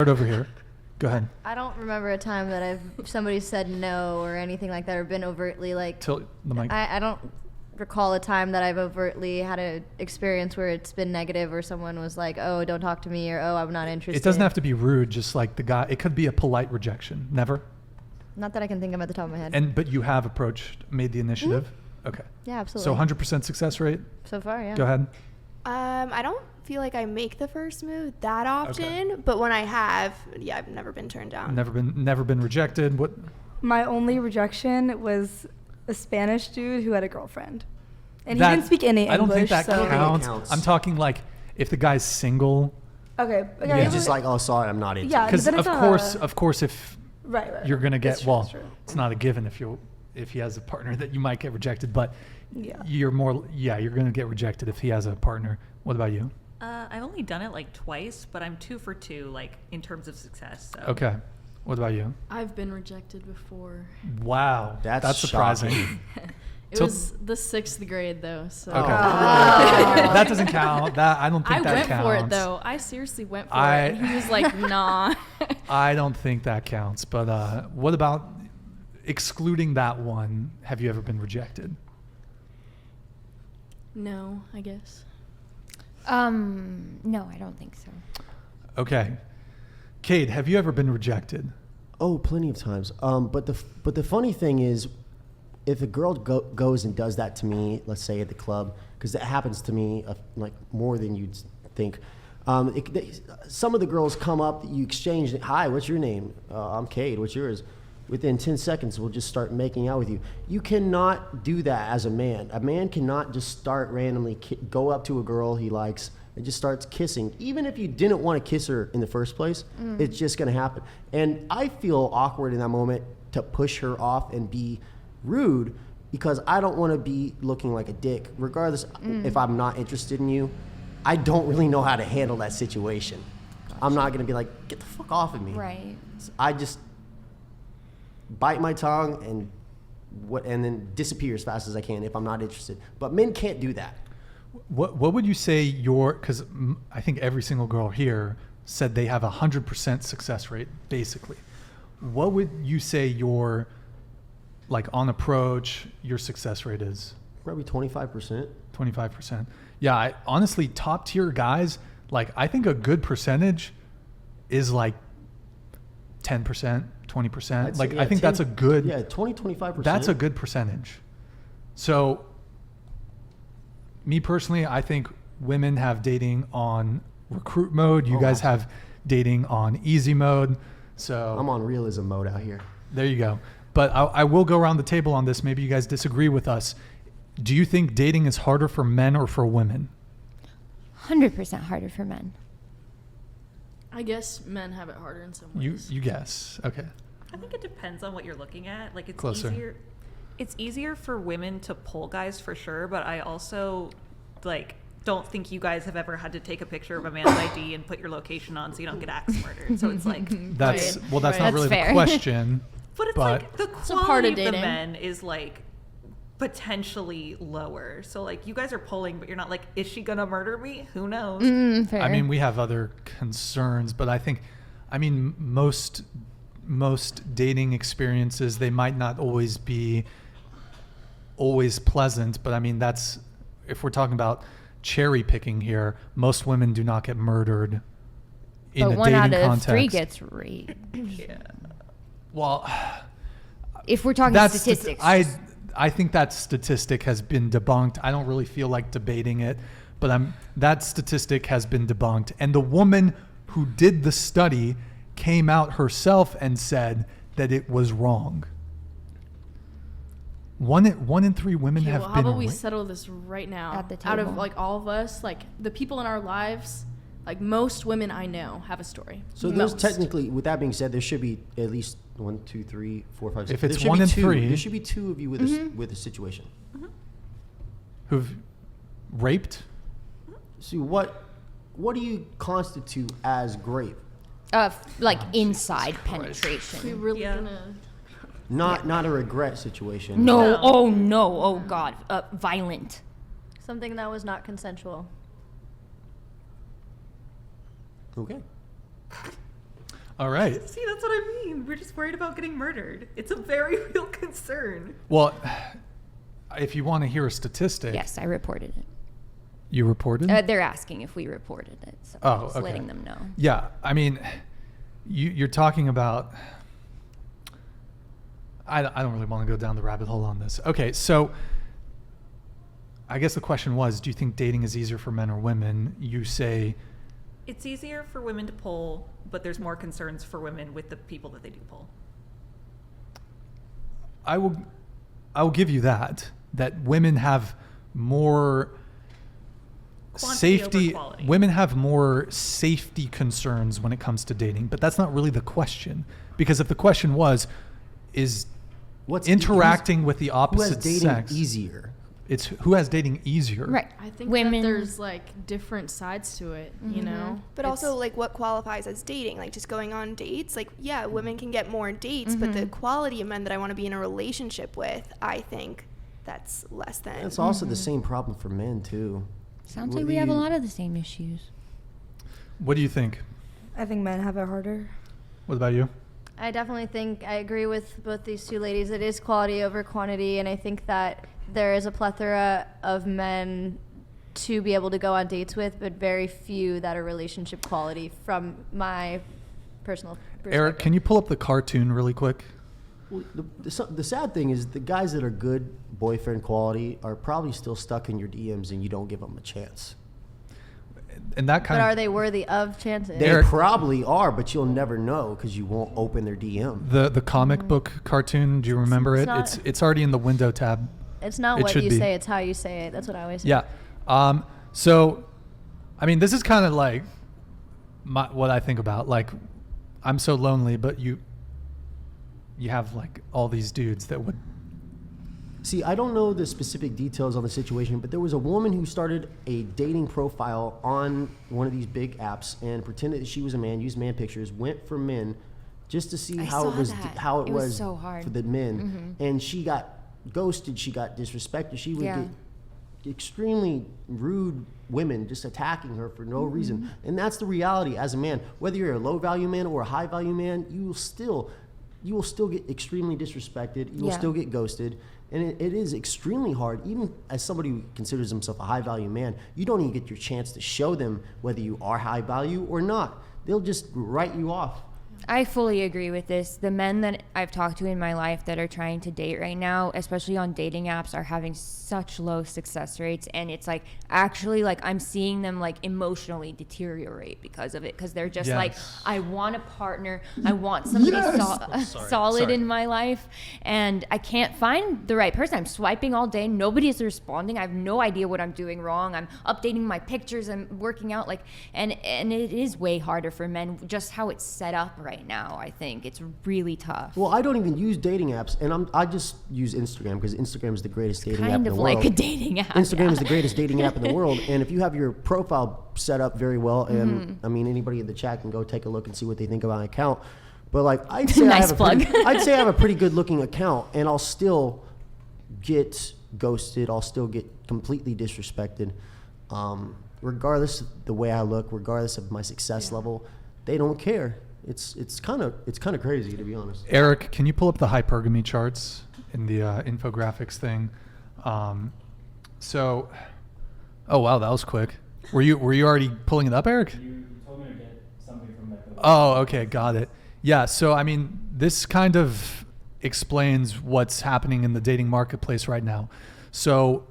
Start over here. Go ahead. I don't remember a time that somebody said no or anything like that, or been overtly like. Tilt the mic. I don't recall a time that I've overtly had an experience where it's been negative, or someone was like, "Oh, don't talk to me," or "Oh, I'm not interested." It doesn't have to be rude. Just like the guy, it could be a polite rejection. Never. Not that I can think of at the top of my head. But you have made the initiative. Mm-hmm. Okay. Yeah, absolutely. So 100% success rate. So far, yeah. Go ahead. I don't feel like I make the first move that often, but when I have, I've never been turned down. Never been rejected. What? My only rejection was a Spanish dude who had a girlfriend, and he didn't speak any English. I don't think that so. counts. I'm talking like if the guy's single. Okay. Yeah. It's just like, oh, sorry, I'm not into Yeah, it. Because then it's of course, if right. you're gonna get That's true, that's true. it's not a given if he has a partner that you might get rejected, but Yeah. you're gonna get rejected if he has a partner. What about you? I've only done it like twice, but I'm 2 for 2, like in terms of success. So. Okay. What about you? I've been rejected before. Wow. That's surprising. shocking. It was the 6th grade though, so. Okay. That doesn't count. I don't think I that went counts. for it though. I seriously went for it, and he was like, "Nah." I don't think that counts. But what about excluding that one? Have you ever been rejected? No, I guess. No, I don't think so. Okay. Cade, have you ever been rejected? Oh, plenty of times. But the funny thing is, if a girl goes and does that to me, let's say at the club, because that happens to me like more than you'd think. Some of the girls come up, you exchange, "Hi, what's your name?" "I'm Cade, what's yours?" Within 10 seconds, we'll just start making out with you. You cannot do that as a man. A man cannot just start randomly go up to a girl he likes and just starts kissing. Even if you didn't want to kiss her in the first place, it's just going to happen. And I feel awkward in that moment to push her off and be rude because I don't want to be looking like a dick. Regardless if I'm not interested in you, I don't really know how to handle that situation. Gotcha. I'm not going to be like, "Get the fuck off of me." Right. So I just bite my tongue and then disappear as fast as I can if I'm not interested. But men can't do that. What would you say because I think every single girl here said they have 100% success rate, basically. What would you say your, like on approach, your success rate is? Probably 25%. 25%. Yeah, honestly, top tier guys, like I think a good percentage is like 10%, 20%. Like I think that's a good. Yeah, 25%. That's a good percentage. So, me personally, I think women have dating on recruit mode. You guys have dating on easy mode. So I'm on realism mode out here. There you go. But I will go around the table on this. Maybe you guys disagree with us. Do you think dating is harder for men or for women? 100% harder for men. I guess men have it harder in some ways. You guess. Okay. I think it depends on what you're looking at. Like it's Closer. easier. It's easier for women to pull guys for sure, but I also don't think you guys have ever had to take a picture of a man's ID and put your location on so you don't get axe murdered. So it's like That's Right. well, that's not That's really fair. the question. But it's But- like the It's a part quality of of the dating. men is like potentially lower. So like you guys are pulling, but you're not like, is she gonna murder me? Who knows? Fair. I mean, we have other concerns, but most dating experiences, they might not always be pleasant, but I mean, that's, if we're talking about cherry picking here, most women do not get murdered in but a one dating out of context. 3 gets raped. Yeah. Well, If we're talking that's statistics. I think that statistic has been debunked. I don't really feel like debating it, but that statistic has been debunked. And the woman who did the study came out herself and said that it was wrong. One in 3 women Okay, have well, been how about we raped. settle this right now? At the Out of table. like all of us, like the people in our lives, like most women I know have a story. So there's Most. technically, with that being said, there should be at least 1, 2, 3, 4, 5, 6. If it's there should 1 be in 2. 3. There should be 2 of you with a situation. Who've raped. So what do you constitute as grape? Like inside We penetration. really Yeah. gonna. Not a regret situation. No, No. oh no, oh God, violent. Something that was not consensual. Okay. All right. See, that's what I mean. We're just worried about getting murdered. It's a very real concern. Well, if you want to hear a statistic, Yes, I reported it. you reported. They're asking if we reported it, so Oh, I'm just okay. letting them know. Yeah, I mean, you're talking about. I don't really want to go down the rabbit hole on this. Okay, so I guess the question was, do you think dating is easier for men or women? You say, It's easier for women to pull, but there's more concerns for women with the people that they do pull. I will give you that women have more Quantity over safety. quality. Women have more safety concerns when it comes to dating, but that's not really the question. Because if the question was, is interacting with the who has opposite dating sex easier? It's who has dating easier. Right. I think Women- that there's like different sides to it, you know. But also, like, what qualifies as dating? Like, just going on dates? Like, yeah, women can get more dates, but the quality of men that I want to be in a relationship with, I think that's less than. It's also the same problem for men too. Sounds What like do we have a you- lot of the same issues. What do you think? I think men have it harder. What about you? I definitely think I agree with both these two ladies. It is quality over quantity, and I think that there is a plethora of men to be able to go on dates with, but very few that are relationship quality from my personal perspective. Eric, can you pull up the cartoon really quick? Well, the sad thing is the guys that are good boyfriend quality are probably still stuck in your DMs and you don't give them a chance. And that But kind are of they worthy of chances? They Eric- probably are, but you'll never know because you won't open their DM. the comic book cartoon. Do you remember It's it? not- It's already in the window tab. It's not It what should you be. say, it's how you say it. That's what I always say. Yeah. So, I mean, this is kind of like what I think about. Like, I'm so lonely, but you have like all these dudes that would. See, I don't know the specific details on the situation, but there was a woman who started a dating profile on one of these big apps and pretended that she was a man, used man pictures, went for men just to see I how it saw was that. how it It was was so hard. for the men. And she got ghosted, she got disrespected. She would Yeah. get extremely rude women just attacking her for no reason. And that's the reality as a man. Whether you're a low value man or a high value man, you will still get extremely disrespected. You will Yeah. still get ghosted. And it is extremely hard, even as somebody who considers himself a high value man, you don't even get your chance to show them whether you are high value or not. They'll just write you off. I fully agree with this. The men that I've talked to in my life that are trying to date right now, especially on dating apps, are having such low success rates. And it's like, actually, like, I'm seeing them like emotionally deteriorate because of it. Because they're just like, Yes. I want a partner. I want somebody solid Sorry. in my life. And I can't find the right person. I'm swiping all day. Nobody is responding. I have no idea what I'm doing wrong. I'm updating my pictures and working out. Like, and it is way harder for men, just how it's set up right now. I think it's really tough. Well, I don't even use dating apps, and I just use Instagram because Instagram is the greatest dating app in Kind the of world. like a dating app. Instagram yeah. is the greatest dating app in the world, and if you have your profile set up very well, and I mean anybody in the chat can go take a look and see what they think about my account. But like I'd say Nice plug. I'd say I have a pretty good looking account, and I'll still get ghosted. I'll still get completely disrespected, regardless of the way I look, regardless of my success level. They don't care. It's kind of crazy, to be honest. Eric, can you pull up the hypergamy charts in the infographics thing? Oh wow, that was quick. Were you already pulling it up, Eric? You told me to get something from that. Oh, okay, got it. Yeah, so I mean, this kind of explains what's happening in the dating marketplace right now. So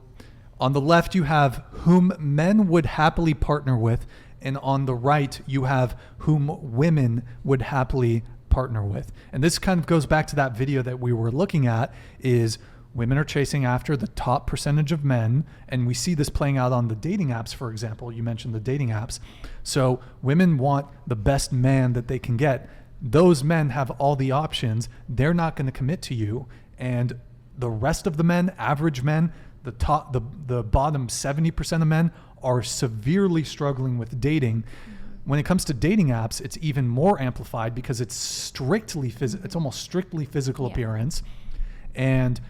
on the left, you have whom men would happily partner with, and on the right, you have whom women would happily partner with. And this kind of goes back to that video that we were looking at, is women are chasing after the top percentage of men, and we see this playing out on the dating apps, for example. You mentioned the dating apps. So women want the best man that they can get. Those men have all the options. They're not going to commit to you. And the rest of the men, average men, the bottom 70% of men are severely struggling with dating. When it comes to dating apps, it's even more amplified because it's almost strictly physical appearance. And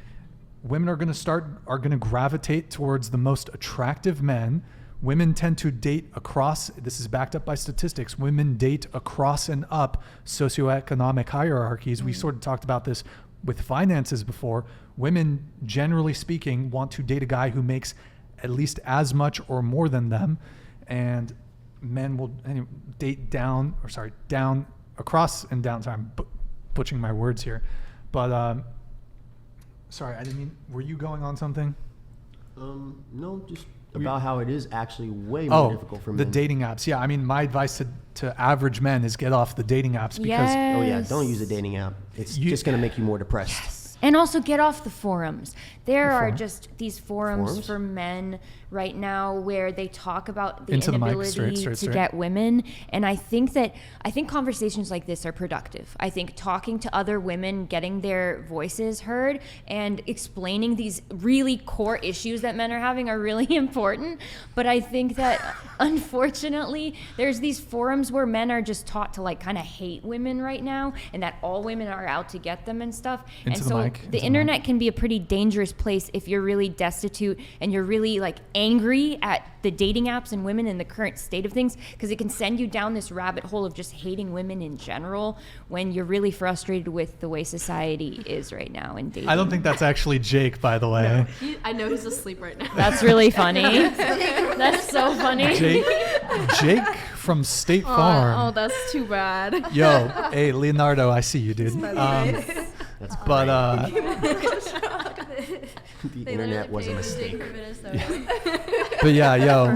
women are going to gravitate towards the most attractive men, women tend to date across, this is backed up by statistics, women date across and up socioeconomic hierarchies. We sort of talked about this with finances before. Women, generally speaking, want to date a guy who makes at least as much or more than them, and men will date down across and down. Sorry, I'm butchering my words here, but sorry, I didn't mean. Were you going on something? No, just about how it is actually way more difficult for men. The dating apps. Yeah, I mean, my advice to average men is get off the dating apps because Oh yeah, don't use a dating app. It's just going to make you more depressed. And also get off the forums. There are forum? just these forums for men right now where they talk about the Into the mic, inability straight. to get women. And I think conversations like this are productive. I think talking to other women, getting their voices heard, and explaining these really core issues that men are having are really important. But I think that unfortunately, there's these forums where men are just taught to like kind of hate women right now, and that all women are out to get them and stuff. Into and the so mic, the internet can be a pretty dangerous place if you're really destitute and you're really like angry at the dating apps and women in the current state of things, because it can send you down this rabbit hole of just hating women in general when you're really frustrated with the way society is right now in dating. I don't think that's actually Jake, by the way. I know he's asleep right now. That's really funny. That's so funny. Jake from State Farm. Oh, that's too bad. Yo, hey Leonardo, I see you, dude. That's But the internet was a mistake. but yeah, yo,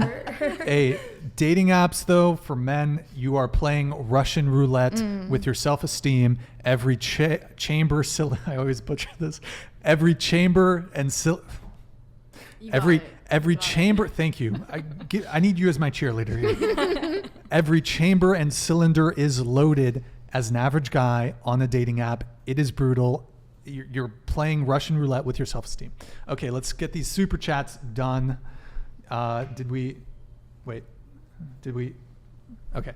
hey, dating apps though for men, you are playing Russian roulette with your self-esteem. Every chamber, I always butcher this. Every chamber and every chamber. Thank you. I need you as my cheerleader here. Every chamber and cylinder is loaded. As an average guy on a dating app, it is brutal. You're playing Russian roulette with your self-esteem. Okay, let's get these super chats done. Did we? Okay.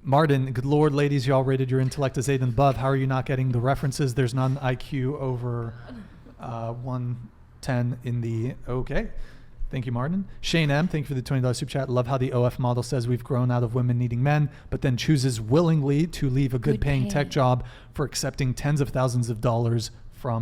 Martin, good Lord, ladies, y'all rated your intellect as 8 and above. How are you not getting the references? There's none IQ over 110 in the... Okay. Thank you, Martin. Shane M., thank you for the $20 super chat. Love how the OF model says we've grown out of women needing men, but then chooses willingly to leave a good paying tech job for accepting tens of thousands of dollars